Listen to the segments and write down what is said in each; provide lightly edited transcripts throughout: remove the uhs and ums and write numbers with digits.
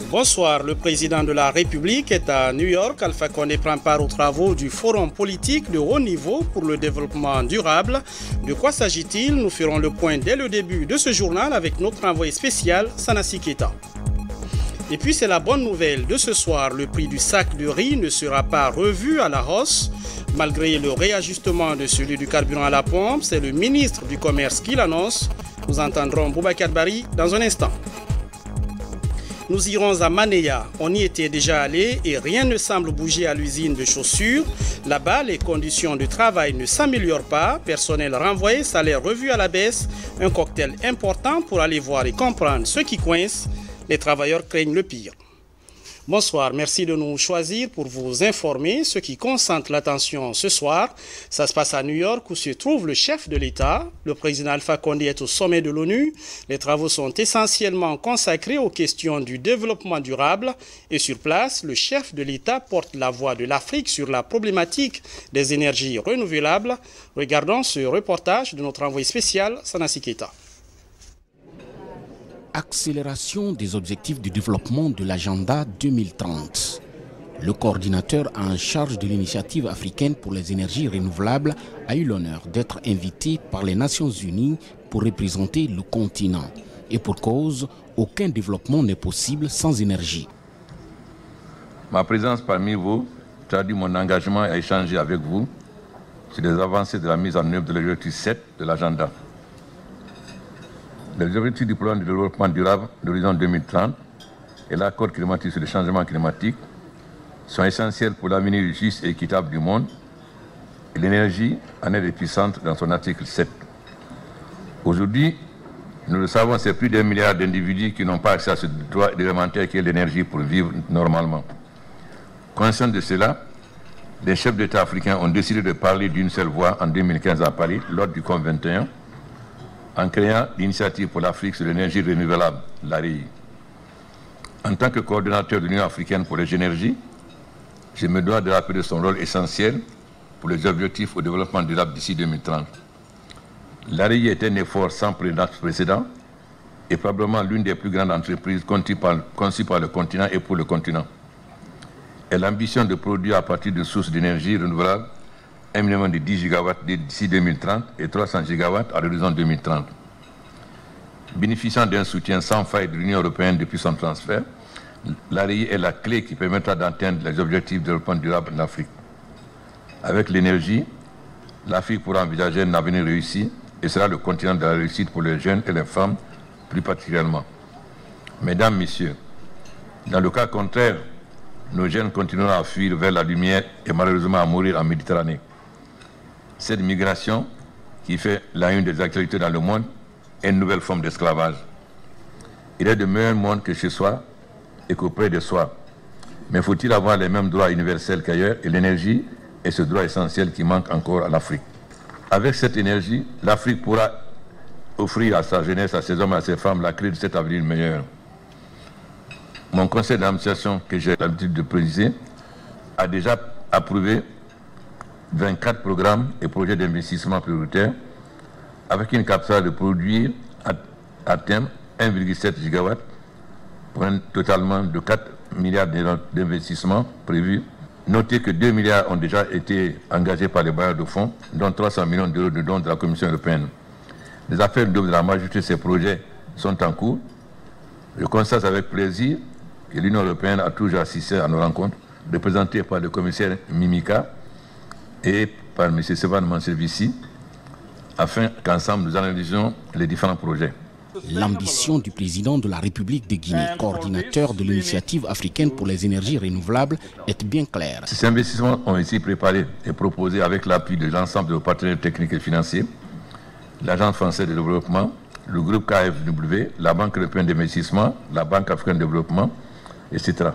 Bonsoir, le président de la République est à New York. Alpha Condé prend part aux travaux du Forum politique de haut niveau pour le développement durable. De quoi s'agit-il? Nous ferons le point dès le début de ce journal avec notre envoyé spécial, Sanassi Keita. Et puis c'est la bonne nouvelle de ce soir, le prix du sac de riz ne sera pas revu à la hausse. Malgré le réajustement de celui du carburant à la pompe, c'est le ministre du Commerce qui l'annonce. Nous entendrons Boubacar Bari dans un instant. Nous irons à Manéa. On y était déjà allé et rien ne semble bouger à l'usine de chaussures. Là-bas, les conditions de travail ne s'améliorent pas. Personnel renvoyé, salaire revu à la baisse. Un cocktail important pour aller voir et comprendre ce qui coince. Les travailleurs craignent le pire. Bonsoir, merci de nous choisir pour vous informer. Ce qui concentre l'attention ce soir, ça se passe à New York où se trouve le chef de l'État. Le président Alpha Condé est au sommet de l'ONU. Les travaux sont essentiellement consacrés aux questions du développement durable. Et sur place, le chef de l'État porte la voix de l'Afrique sur la problématique des énergies renouvelables. Regardons ce reportage de notre envoyé spécial, Sanassi Keita. Accélération des objectifs du développement de l'agenda 2030. Le coordinateur en charge de l'initiative africaine pour les énergies renouvelables a eu l'honneur d'être invité par les Nations Unies pour représenter le continent. Et pour cause, aucun développement n'est possible sans énergie. Ma présence parmi vous traduit mon engagement à échanger avec vous sur les avancées de la mise en œuvre de l'objectif 7 de l'agenda. Les objectifs du programme de développement durable de l'horizon 2030 et l'accord climatique sur le changement climatique sont essentiels pour l'avenir juste et équitable du monde et l'énergie en est puissante dans son article 7. Aujourd'hui, nous le savons, c'est plus d'1 milliard d'individus qui n'ont pas accès à ce droit élémentaire qui est l'énergie pour vivre normalement. Conscient de cela, les chefs d'État africains ont décidé de parler d'une seule voix en 2015 à Paris, lors du COP 21, en créant l'Initiative pour l'Afrique sur l'énergie renouvelable, l'AREI. En tant que coordonnateur de l'Union africaine pour les énergies, je me dois de rappeler son rôle essentiel pour les objectifs au développement durable d'ici 2030. L'AREI est un effort sans précédent et probablement l'une des plus grandes entreprises conçues par le continent et pour le continent. Elle ambitionne de produire à partir de sources d'énergie renouvelables un minimum de 10 gigawatts d'ici 2030 et 300 gigawatts à l'horizon 2030. Bénéficiant d'un soutien sans faille de l'Union européenne depuis son transfert, l'AREI est la clé qui permettra d'atteindre les objectifs de développement durable en Afrique. Avec l'énergie, l'Afrique pourra envisager un avenir réussi et sera le continent de la réussite pour les jeunes et les femmes plus particulièrement. Mesdames, Messieurs, dans le cas contraire, nos jeunes continueront à fuir vers la lumière et malheureusement à mourir en Méditerranée. Cette migration, qui fait la une des actualités dans le monde, est une nouvelle forme d'esclavage. Il est de meilleur monde que chez soi et qu'auprès de soi. Mais faut-il avoir les mêmes droits universels qu'ailleurs? Et l'énergie est ce droit essentiel qui manque encore à l'Afrique. Avec cette énergie, l'Afrique pourra offrir à sa jeunesse, à ses hommes et à ses femmes la clé de cet avenir meilleur. Mon conseil d'administration, que j'ai l'habitude de présider, a déjà approuvé 24 programmes et projets d'investissement prioritaires avec une capacité de produire à terme 1,7 gigawatts pour un totalement de 4 milliards d'investissements prévus. Notez que 2 milliards ont déjà été engagés par les bailleurs de fonds, dont 300 millions d'euros de dons de la Commission européenne. Les affaires de la majorité de ces projets sont en cours. Je constate avec plaisir que l'Union européenne a toujours assisté à nos rencontres, représentées par le commissaire Mimica et par M. Sevan Manservici, afin qu'ensemble nous analysions les différents projets. L'ambition du président de la République de Guinée, coordinateur de l'initiative africaine pour les énergies renouvelables, est bien claire. Ces investissements ont été préparés et proposés avec l'appui de l'ensemble de nos partenaires techniques et financiers, l'Agence française de développement, le groupe KfW, la Banque européenne d'investissement, la Banque africaine de développement, etc.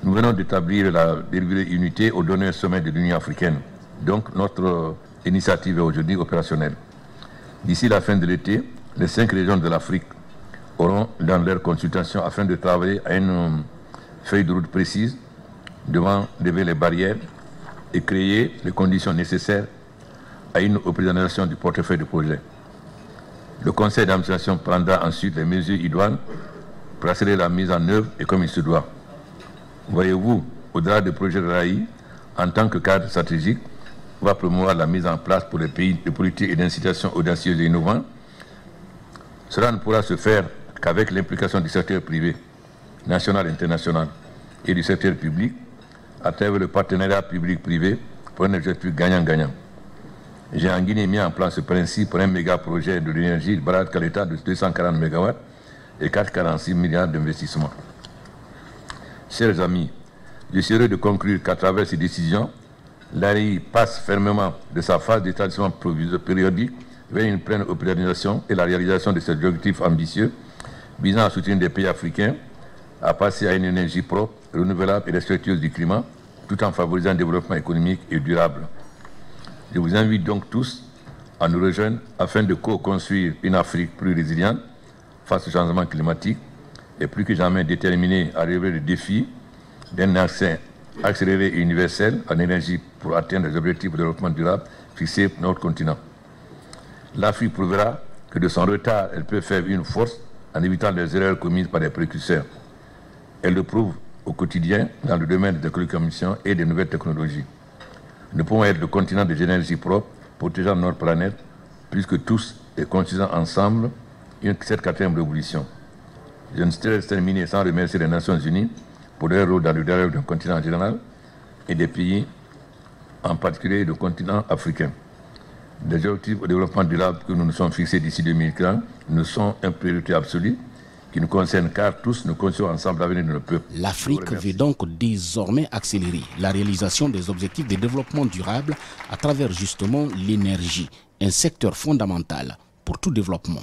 Nous venons d'établir la délibérée unité au dernier sommet de l'Union africaine. Donc notre initiative est aujourd'hui opérationnelle. D'ici la fin de l'été, les 5 régions de l'Afrique auront dans leur consultation afin de travailler à une feuille de route précise devant lever les barrières et créer les conditions nécessaires à une opérationnalisation du portefeuille de projet. Le conseil d'administration prendra ensuite les mesures idoines pour accélérer la mise en œuvre et comme il se doit. Voyez-vous, au-delà du projet de l'AI, en tant que cadre stratégique, va promouvoir la mise en place pour les pays de politiques et d'incitation audacieuses et innovantes. Cela ne pourra se faire qu'avec l'implication du secteur privé, national et international, et du secteur public, à travers le partenariat public-privé pour un objectif gagnant-gagnant. J'ai en Guinée mis en place ce principe pour un méga projet de l'énergie de Barad Kaleta de 240 MW et 446 milliards d'investissements. Chers amis, je suis heureux de conclure qu'à travers ces décisions, l'ARI passe fermement de sa phase d'établissement périodique vers une pleine opérationnalisation et la réalisation de ses objectifs ambitieux visant à soutenir des pays africains à passer à une énergie propre, renouvelable et respectueuse du climat, tout en favorisant un développement économique et durable. Je vous invite donc tous à nous rejoindre afin de co-construire une Afrique plus résiliente face au changement climatique et plus que jamais déterminée à relever le défi d'un accès accéléré et universel en énergie pour atteindre les objectifs de développement durable fixés pour notre continent. L'Afrique prouvera que de son retard, elle peut faire une force en évitant les erreurs commises par les précurseurs. Elle le prouve au quotidien dans le domaine des télécommunications et des nouvelles technologies. Nous pouvons être le continent des énergies propres, protégeant notre planète, puisque tous et construisant ensemble cette quatrième révolution. Je ne saurais terminer sans remercier les Nations Unies pour leur rôle dans le dialogue d'un continent en général et des pays, en particulier le continent africain. Les objectifs de développement durable que nous nous sommes fixés d'ici 2040 nous sont une priorité absolue qui nous concerne car tous nous construisons ensemble l'avenir de nos peuples. L'Afrique veut donc désormais accélérer la réalisation des objectifs de développement durable à travers justement l'énergie, un secteur fondamental pour tout développement.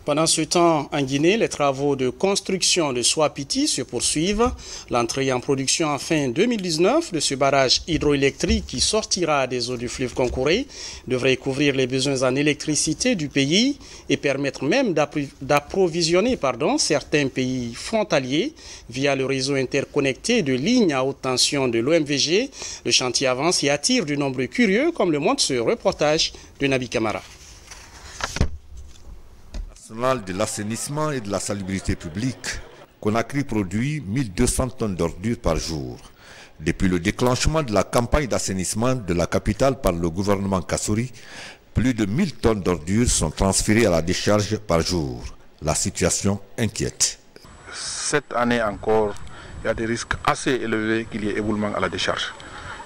Pendant ce temps, en Guinée, les travaux de construction de Souapiti se poursuivent. L'entrée en production en fin 2019 de ce barrage hydroélectrique qui sortira des eaux du fleuve Concouré devrait couvrir les besoins en électricité du pays et permettre même d'approvisionner certains pays frontaliers via le réseau interconnecté de lignes à haute tension de l'OMVG. Le chantier avance et attire de nombreux curieux, comme le montre ce reportage de Nabi Kamara. De l'assainissement et de la salubrité publique, Conakry produit 1200 tonnes d'ordures par jour. Depuis le déclenchement de la campagne d'assainissement de la capitale par le gouvernement Kassouri, plus de 1000 tonnes d'ordures sont transférées à la décharge par jour. La situation inquiète. Cette année encore, il y a des risques assez élevés qu'il y ait éboulement à la décharge.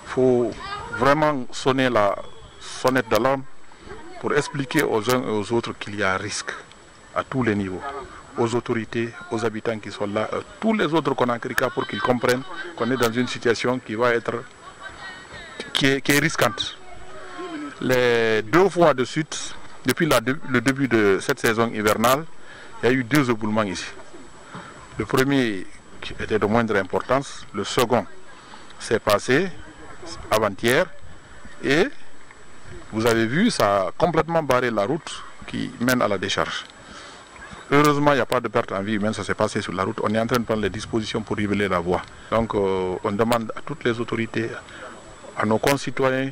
Il faut vraiment sonner la sonnette d'alarme pour expliquer aux uns et aux autres qu'il y a risque à tous les niveaux, aux autorités, aux habitants qui sont là, tous les autres Conakryka pour qu'ils comprennent qu'on est dans une situation qui va être qui est risquante. Les 2 fois de suite, depuis le début de cette saison hivernale, il y a eu 2 éboulements ici. Le premier qui était de moindre importance, le second s'est passé avant-hier et vous avez vu, ça a complètement barré la route qui mène à la décharge. Heureusement, il n'y a pas de perte en vie humaine, ça s'est passé sur la route. On est en train de prendre les dispositions pour niveler la voie. Donc on demande à toutes les autorités, à nos concitoyens,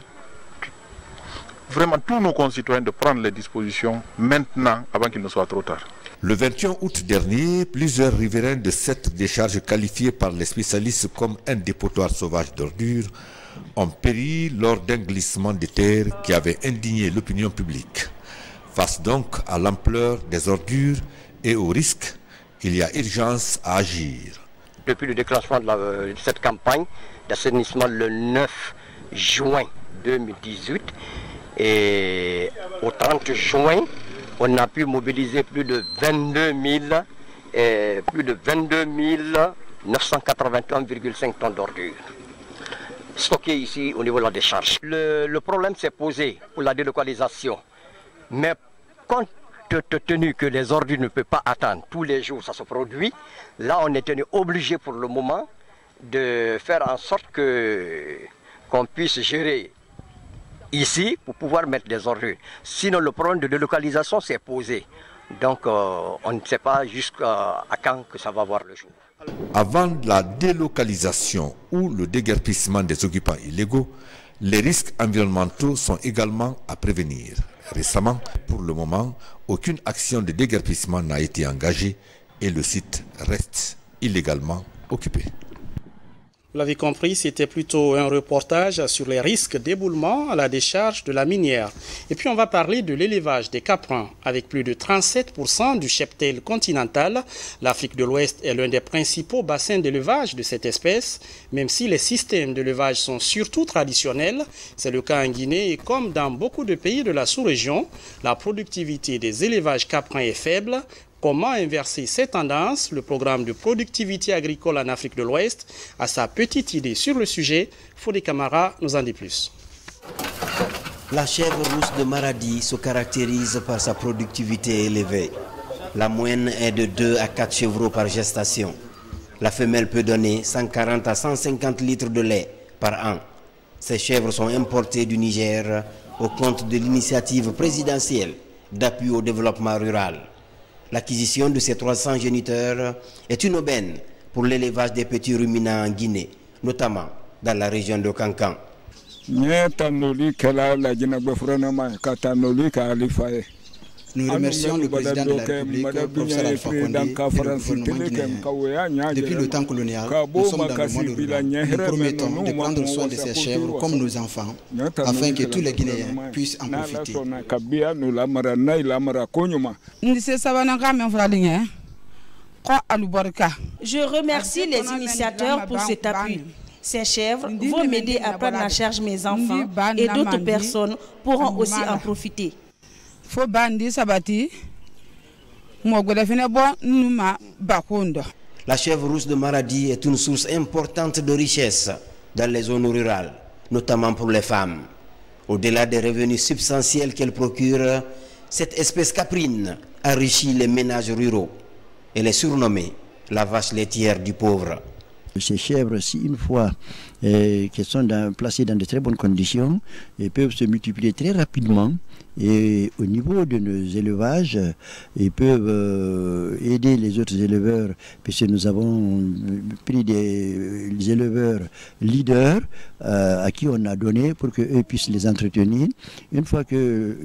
vraiment tous nos concitoyens de prendre les dispositions maintenant avant qu'il ne soit trop tard. Le 21 août dernier, plusieurs riverains de cette décharge qualifiée par les spécialistes comme un dépotoir sauvage d'ordures ont péri lors d'un glissement de terre qui avait indigné l'opinion publique. Face donc à l'ampleur des ordures et aux risques, il y a urgence à agir. Depuis le déclenchement de cette campagne d'assainissement le 9 juin 2018 et au 30 juin, on a pu mobiliser plus de 22 981,5 tonnes d'ordures stockées ici au niveau de la décharge. Le problème s'est posé pour la délocalisation, mais compte tenu que les ordures ne peuvent pas attendre, tous les jours ça se produit, là on est tenu obligé pour le moment de faire en sorte qu'on puisse gérer ici pour pouvoir mettre des ordures. Sinon le problème de délocalisation s'est posé. Donc on ne sait pas jusqu'à quand que ça va voir le jour. Avant la délocalisation ou le déguerpissement des occupants illégaux, les risques environnementaux sont également à prévenir. récemment. Pour le moment, aucune action de déguerpissement n'a été engagée et le site reste illégalement occupé. Vous l'avez compris, c'était plutôt un reportage sur les risques d'éboulement à la décharge de la minière. Et puis on va parler de l'élevage des caprins. Avec plus de 37% du cheptel continental, l'Afrique de l'Ouest est l'un des principaux bassins d'élevage de cette espèce. Même si les systèmes d'élevage sont surtout traditionnels, c'est le cas en Guinée et comme dans beaucoup de pays de la sous-région, la productivité des élevages caprins est faible. Comment inverser cette tendance? Le programme de productivité agricole en Afrique de l'Ouest a sa petite idée sur le sujet. Fodé Camara nous en dit plus. La chèvre rousse de Maradi se caractérise par sa productivité élevée. La moyenne est de 2 à 4 chevreaux par gestation. La femelle peut donner 140 à 150 litres de lait par an. Ces chèvres sont importées du Niger au compte de l'initiative présidentielle d'appui au développement rural. L'acquisition de ces 300 géniteurs est une aubaine pour l'élevage des petits ruminants en Guinée, notamment dans la région de Kankan. Nous remercions le président de la République, professeur Alpha Condé, et le gouvernement guinéen. Depuis le temps colonial, nous sommes dans le monde rural. Nous promettons de prendre soin de ces chèvres comme nos enfants, afin que tous les Guinéens puissent en profiter. Je remercie les initiateurs pour cet appui. Ces chèvres vont m'aider à prendre en charge mes enfants et d'autres personnes pourront aussi en profiter. La chèvre rousse de Maradi est une source importante de richesse dans les zones rurales, notamment pour les femmes. Au-delà des revenus substantiels qu'elle procure, cette espèce caprine enrichit les ménages ruraux. Elle est surnommée la vache laitière du pauvre. Ces chèvres, si une fois qu'elles sont placées dans de très bonnes conditions, elles peuvent se multiplier très rapidement. Et au niveau de nos élevages, ils peuvent aider les autres éleveurs, puisque nous avons pris des éleveurs leaders à qui on a donné pour qu'eux puissent les entretenir. Une fois que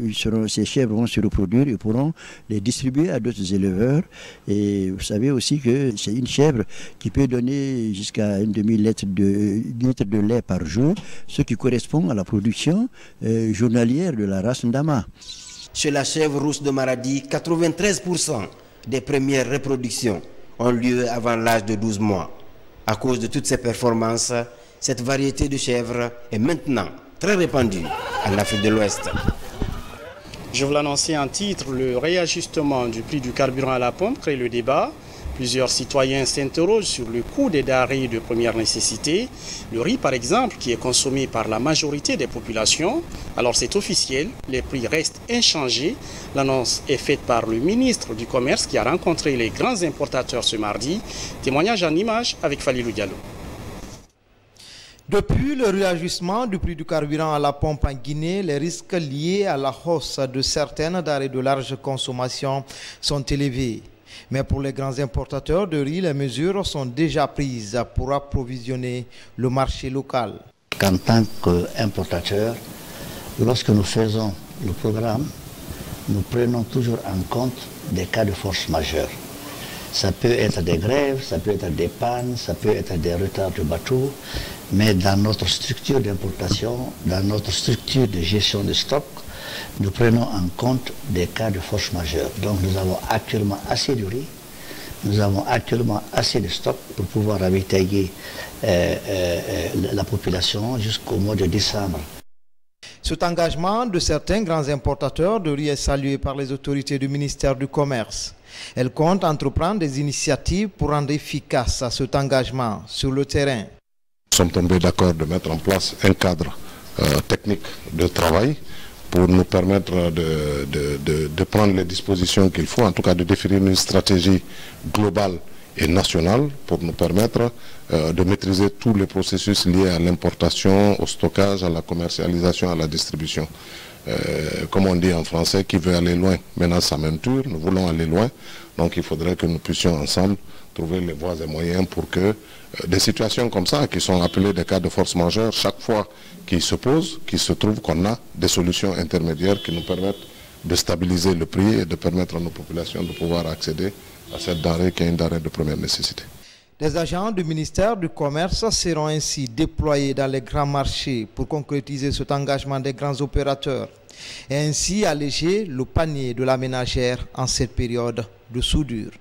ces chèvres vont se reproduire, ils pourront les distribuer à d'autres éleveurs. Et vous savez aussi que c'est une chèvre qui peut donner jusqu'à une demi-litre de lait par jour, ce qui correspond à la production journalière de la race Ndama. Chez la chèvre rousse de Maradi, 93% des premières reproductions ont lieu avant l'âge de 12 mois. À cause de toutes ces performances, cette variété de chèvre est maintenant très répandue en Afrique de l'Ouest. Je vous l'annonçais en titre, le réajustement du prix du carburant à la pompe crée le débat. Plusieurs citoyens s'interrogent sur le coût des denrées de première nécessité. Le riz, par exemple, qui est consommé par la majorité des populations. Alors c'est officiel, les prix restent inchangés. L'annonce est faite par le ministre du Commerce qui a rencontré les grands importateurs ce mardi. Témoignage en images avec Falilou Diallo. Depuis le réajustement du prix du carburant à la pompe en Guinée, les risques liés à la hausse de certaines denrées de large consommation sont élevés. Mais pour les grands importateurs de riz, les mesures sont déjà prises pour approvisionner le marché local. En tant qu'importateur, lorsque nous faisons le programme, nous prenons toujours en compte des cas de force majeure. Ça peut être des grèves, ça peut être des pannes, ça peut être des retards de bateaux, mais dans notre structure d'importation, dans notre structure de gestion de stock, nous prenons en compte des cas de force majeure. Donc nous avons actuellement assez de riz, nous avons actuellement assez de stock pour pouvoir ravitailler la population jusqu'au mois de décembre. Cet engagement de certains grands importateurs de riz est salué par les autorités du ministère du Commerce. Elles comptent entreprendre des initiatives pour rendre efficace cet engagement sur le terrain. Nous sommes tombés d'accord de mettre en place un cadre technique de travail pour nous permettre de prendre les dispositions qu'il faut, en tout cas de définir une stratégie globale et nationale pour nous permettre de maîtriser tous les processus liés à l'importation, au stockage, à la commercialisation, à la distribution. Comme on dit en français, qui veut aller loin menace sa monture. Nous voulons aller loin, donc il faudrait que nous puissions ensemble trouver les voies et moyens pour que des situations comme ça, qui sont appelées des cas de force majeure, chaque fois qu'ils se posent, qu'il se trouve qu'on a des solutions intermédiaires qui nous permettent de stabiliser le prix et de permettre à nos populations de pouvoir accéder à cette denrée qui est une denrée de première nécessité. Des agents du ministère du Commerce seront ainsi déployés dans les grands marchés pour concrétiser cet engagement des grands opérateurs et ainsi alléger le panier de la ménagère en cette période de soudure.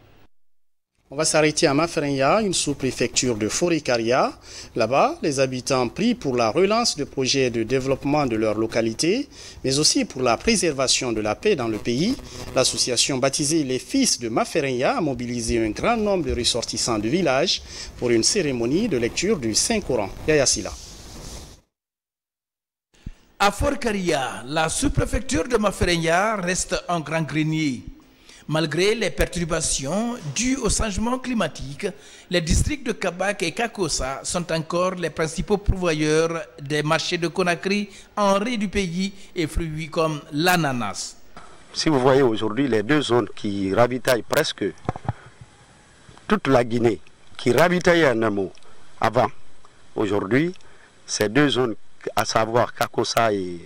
On va s'arrêter à Mafrenya, une sous-préfecture de Forikaria. Là-bas, les habitants prient pour la relance de projets de développement de leur localité, mais aussi pour la préservation de la paix dans le pays. L'association baptisée Les Fils de Mafrenya a mobilisé un grand nombre de ressortissants du village pour une cérémonie de lecture du Saint-Coran. Yaya Sila. À Forikaria, la sous-préfecture de Mafrenya reste un grand grenier. Malgré les perturbations dues au changement climatique, les districts de Kabak et Kakossa sont encore les principaux pourvoyeurs des marchés de Conakry en riz du pays et fruits comme l'ananas. Si vous voyez aujourd'hui les deux zones qui ravitaillent presque toute la Guinée, qui ravitaillaient en amont avant, aujourd'hui, ces deux zones, à savoir Kakossa et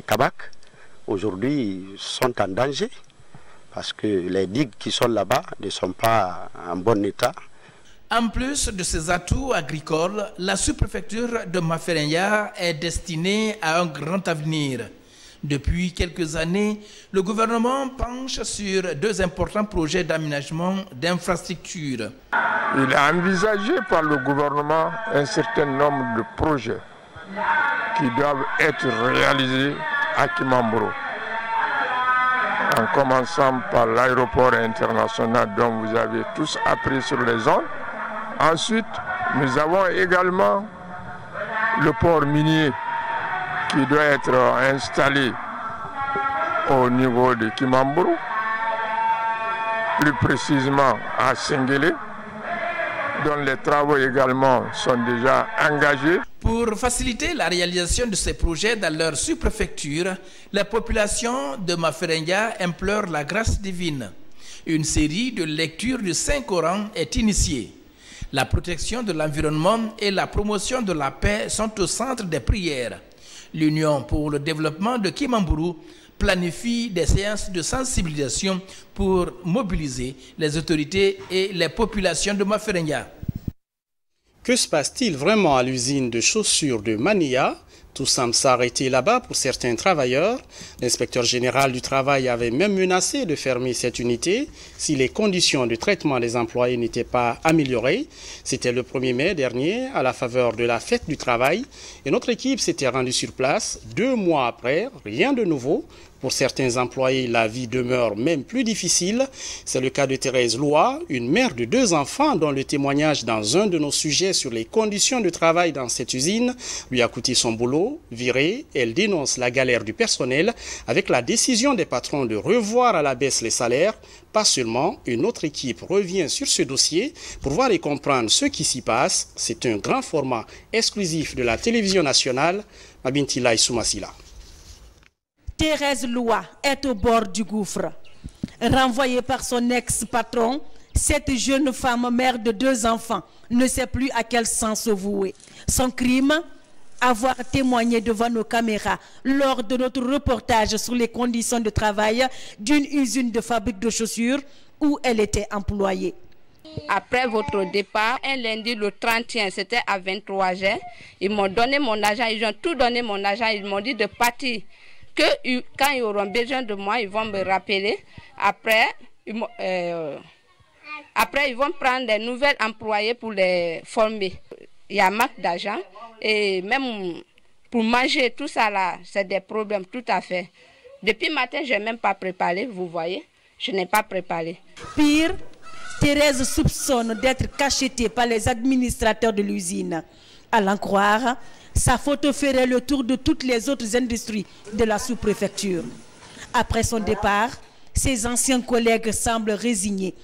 Kabak, aujourd'hui sont en danger. Parce que les digues qui sont là-bas ne sont pas en bon état. En plus de ces atouts agricoles, la sous-préfecture de Mafrenya est destinée à un grand avenir. Depuis quelques années, le gouvernement penche sur deux importants projets d'aménagement d'infrastructures. Il a envisagé par le gouvernement un certain nombre de projets qui doivent être réalisés à Kimambro. En commençant par l'aéroport international dont vous avez tous appris sur les ondes. Ensuite, nous avons également le port minier qui doit être installé au niveau de Kimambro, plus précisément à Sengelé, dont les travaux également sont déjà engagés. Pour faciliter la réalisation de ces projets dans leur sous-préfecture, la population de Mafrenya implore la grâce divine. Une série de lectures du Saint-Coran est initiée. La protection de l'environnement et la promotion de la paix sont au centre des prières. L'Union pour le développement de Kimamburu planifie des séances de sensibilisation pour mobiliser les autorités et les populations de Mafrenya. Que se passe-t-il vraiment à l'usine de chaussures de Mania? Tout semble s'arrêter là-bas pour certains travailleurs. L'inspecteur général du travail avait même menacé de fermer cette unité si les conditions de traitement des employés n'étaient pas améliorées. C'était le 1er mai dernier, à la faveur de la fête du travail. Et notre équipe s'était rendue sur place 2 mois après, rien de nouveau. Pour certains employés, la vie demeure même plus difficile. C'est le cas de Thérèse Loa, une mère de 2 enfants dont le témoignage dans un de nos sujets sur les conditions de travail dans cette usine lui a coûté son boulot. Virée, elle dénonce la galère du personnel avec la décision des patrons de revoir à la baisse les salaires. Pas seulement, une autre équipe revient sur ce dossier pour voir et comprendre ce qui s'y passe. C'est un grand format exclusif de la télévision nationale. Mabintila Soumassila. Thérèse Loa est au bord du gouffre. Renvoyée par son ex-patron, cette jeune femme, mère de 2 enfants, ne sait plus à quel sens se vouer. Son crime, avoir témoigné devant nos caméras lors de notre reportage sur les conditions de travail d'une usine de fabrique de chaussures où elle était employée. Après votre départ, un lundi le 31, c'était à 23h, ils m'ont donné mon argent, ils ont tout donné mon argent, ils m'ont dit de partir. Que quand ils auront besoin de moi, ils vont me rappeler. Après, ils vont prendre des nouvelles employés pour les former. Il y a manque d'argent et même pour manger, tout ça là, c'est des problèmes tout à fait. Depuis matin, je n'ai même pas préparé, vous voyez, je n'ai pas préparé. Pire, Thérèse soupçonne d'être cachetée par les administrateurs de l'usine. À l'en croire, sa photo ferait le tour de toutes les autres industries de la sous-préfecture. Après son départ, ses anciens collègues semblent résignés.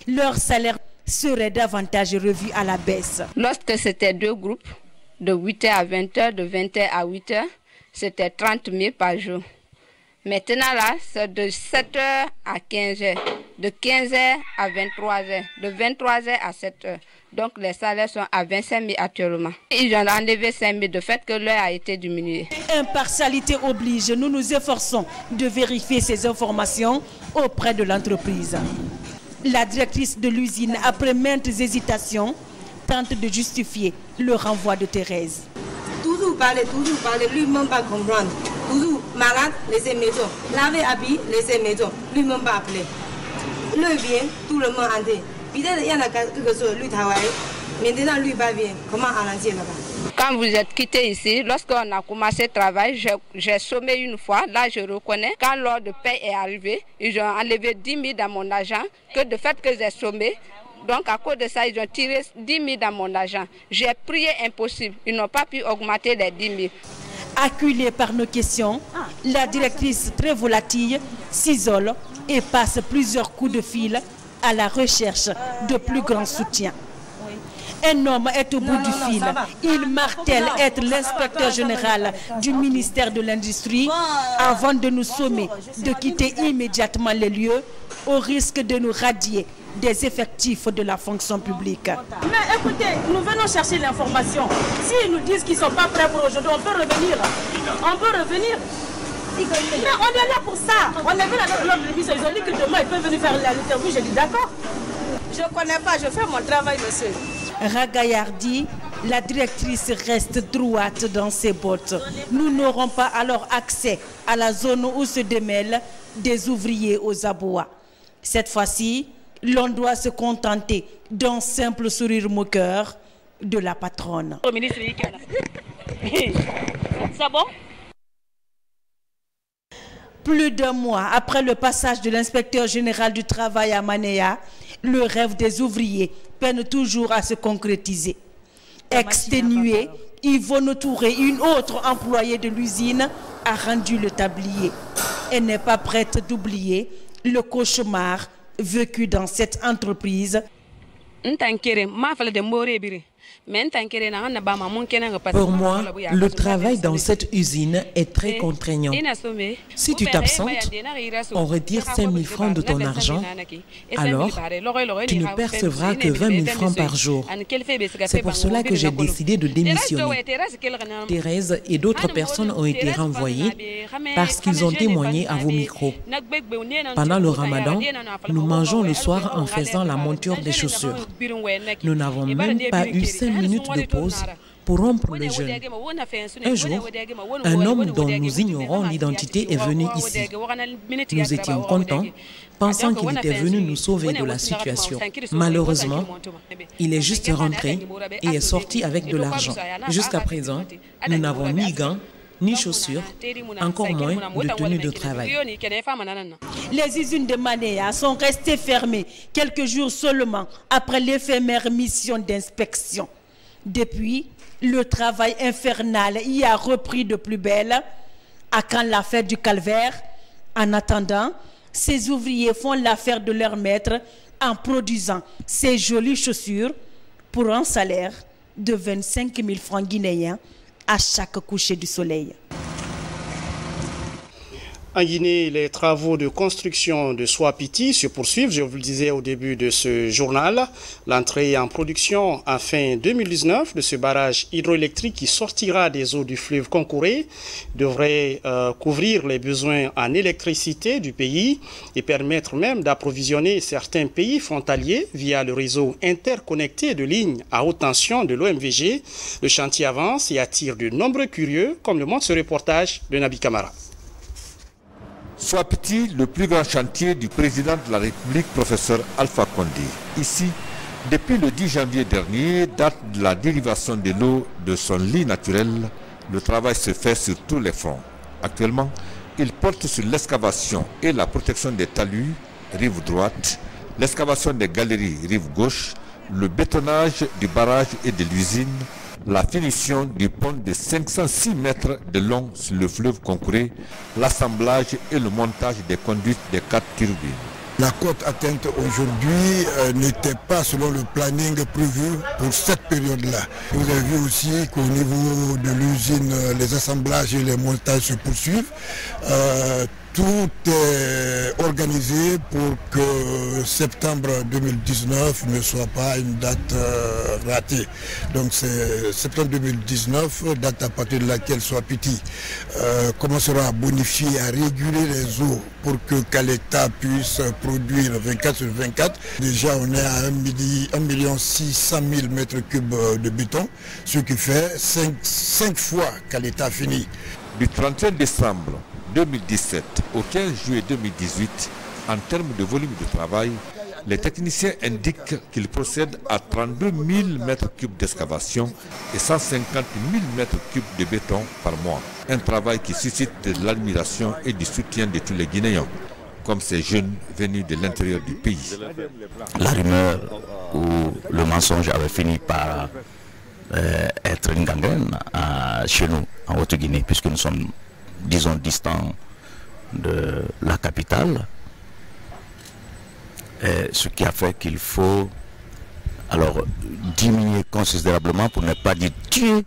Leur salaire serait davantage revu à la baisse. Lorsque c'était 2 groupes, de 8h à 20h, de 20h à 8h, c'était 30 000 par jour. Maintenant là, c'est de 7h à 15h. de 15h à 23h, de 23h à 7h. Donc les salaires sont à 25 000 actuellement. Ils ont enlevé 5 000 de fait que l'heure a été diminuée. Impartialité oblige, nous nous efforçons de vérifier ces informations auprès de l'entreprise. La directrice de l'usine, après maintes hésitations, tente de justifier le renvoi de Thérèse. Toujours parler, lui-même pas comprendre. Toujours malade, laissez maison. Laver habit, laissez maison. Lui-même pas appeler. Le vient, tout le monde en dit. Peut-être il y en a quelque chose, lui travaille. Maintenant, lui pas bien. Comment arranger là-bas? Quand vous êtes quitté ici, lorsqu'on a commencé le travail, j'ai sommé une fois. Là, je reconnais. Quand l'heure de paie est arrivée, ils ont enlevé 10 000 dans mon argent. Que de fait que j'ai sommé. Donc à cause de ça, ils ont tiré 10 000 dans mon argent. J'ai prié impossible. Ils n'ont pas pu augmenter les 10 000. Acculée par nos questions, la directrice très volatile s'isole et passe plusieurs coups de fil à la recherche de plus grand soutien. Un homme est au bout du fil. Il martèle être l'inspecteur général du ministère de l'Industrie avant de nous sommer de quitter immédiatement les lieux au risque de nous radier des effectifs de la fonction publique. Mais écoutez, nous venons chercher l'information. S'ils nous disent qu'ils ne sont pas prêts pour aujourd'hui, on peut revenir. On peut revenir. Mais on est là pour ça. On est venu à notre mission. Ils ont dit que demain, ils peuvent venir faire l'interview. J'ai dit d'accord. Je ne connais pas, je fais mon travail, monsieur. Ragayardi, la directrice reste droite dans ses bottes. Nous n'aurons pas alors accès à la zone où se démêlent des ouvriers aux abois. Cette fois-ci, l'on doit se contenter d'un simple sourire moqueur de la patronne. C'est bon? Plus d'un mois après le passage de l'inspecteur général du travail à Manéa, le rêve des ouvriers peine toujours à se concrétiser. Exténuée, Yvonne Touré, une autre employée de l'usine, a rendu le tablier. Elle n'est pas prête d'oublier le cauchemar vécu dans cette entreprise. Pour moi, le travail dans cette usine est très contraignant. Si tu t'absentes, on retire 5 000 francs de ton argent, alors tu ne percevras que 20 000 francs par jour. C'est pour cela que j'ai décidé de démissionner. Thérèse et d'autres personnes ont été renvoyées parce qu'ils ont témoigné à vos micros. Pendant le ramadan, nous mangeons le soir en faisant la monture des chaussures. Nous n'avons même pas eu 5 minutes de pause pour rompre le jeûne. Un jour, un homme dont nous ignorons l'identité est venu ici. Nous étions contents, pensant qu'il était venu nous sauver de la situation. Malheureusement, il est juste rentré et est sorti avec de l'argent. Jusqu'à présent, nous n'avons ni gants, ni chaussures, encore moins de tenue de travail. Les usines de Manéa sont restées fermées quelques jours seulement après l'éphémère mission d'inspection. Depuis, le travail infernal y a repris de plus belle. À quand la fête du calvaire? En attendant, ces ouvriers font l'affaire de leur maître en produisant ces jolies chaussures pour un salaire de 25 000 francs guinéens à chaque coucher du soleil. En Guinée, les travaux de construction de Soapiti se poursuivent, je vous le disais au début de ce journal. L'entrée en production en fin 2019 de ce barrage hydroélectrique qui sortira des eaux du fleuve Concouré devrait couvrir les besoins en électricité du pays et permettre même d'approvisionner certains pays frontaliers via le réseau interconnecté de lignes à haute tension de l'OMVG. Le chantier avance et attire de nombreux curieux, comme le montre ce reportage de Nabi Kamara. Soapiti, le plus grand chantier du président de la République, professeur Alpha Condé. Ici, depuis le 10 janvier dernier, date de la dérivation de l'eau de son lit naturel, le travail se fait sur tous les fronts. Actuellement, il porte sur l'excavation et la protection des talus, rive droite, l'excavation des galeries, rive gauche, le bétonnage du barrage et de l'usine, la finition du pont de 506 mètres de long sur le fleuve Concouré, l'assemblage et le montage des conduites des 4 turbines. La cote atteinte aujourd'hui n'était pas selon le planning prévu pour cette période-là. Vous avez vu aussi qu'au niveau de l'usine, les assemblages et les montages se poursuivent. tout est organisé pour que septembre 2019 ne soit pas une date ratée. Donc c'est septembre 2019, date à partir de laquelle Soapiti commencera à bonifier, à réguler les eaux pour que Caleta puisse produire 24 sur 24. Déjà on est à 1 600 000 mètres cubes de béton, ce qui fait 5 fois Caleta fini. Du 31 décembre 2017 au 15 juillet 2018, en termes de volume de travail, les techniciens indiquent qu'ils procèdent à 32 000 mètres cubes d'excavation et 150 000 mètres cubes de béton par mois. Un travail qui suscite de l'admiration et du soutien de tous les Guinéens, comme ces jeunes venus de l'intérieur du pays. La rumeur ou le mensonge avait fini par être une gangrène chez nous, en Haute-Guinée, puisque nous sommes, disons, distants de la capitale. Ce qui a fait qu'il faut alors diminuer considérablement, pour ne pas dire tuer,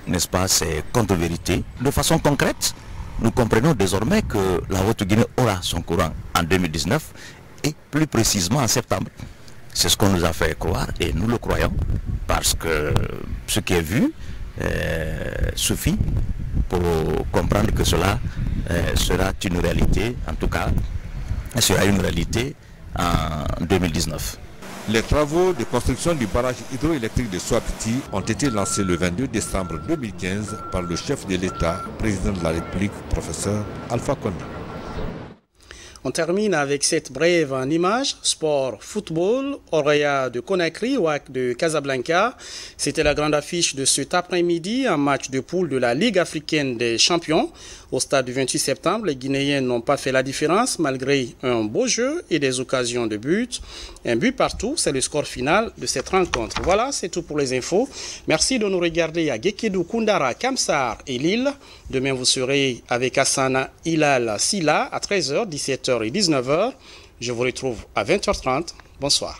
n'est-ce pas, ces contre-vérités. De façon concrète, nous comprenons désormais que la Haute-Guinée aura son courant en 2019 et plus précisément en septembre. C'est ce qu'on nous a fait croire et nous le croyons, parce que ce qui est vu suffit pour comprendre que cela sera une réalité, en tout cas, sera une réalité en 2019. Les travaux de construction du barrage hydroélectrique de Soapiti ont été lancés le 22 décembre 2015 par le chef de l'État, président de la République, professeur Alpha Condé. On termine avec cette brève en images. Sport, football, Orea de Conakry, WAC de Casablanca. C'était la grande affiche de cet après-midi, un match de poule de la Ligue africaine des champions. Au stade du 28 septembre, les Guinéens n'ont pas fait la différence malgré un beau jeu et des occasions de but. Un but partout, c'est le score final de cette rencontre. Voilà, c'est tout pour les infos. Merci de nous regarder à Gekedou, Koundara, Kamsar et Lille. Demain, vous serez avec Hassana Hilal Silla à 13h, 17h et 19h. Je vous retrouve à 20h30. Bonsoir.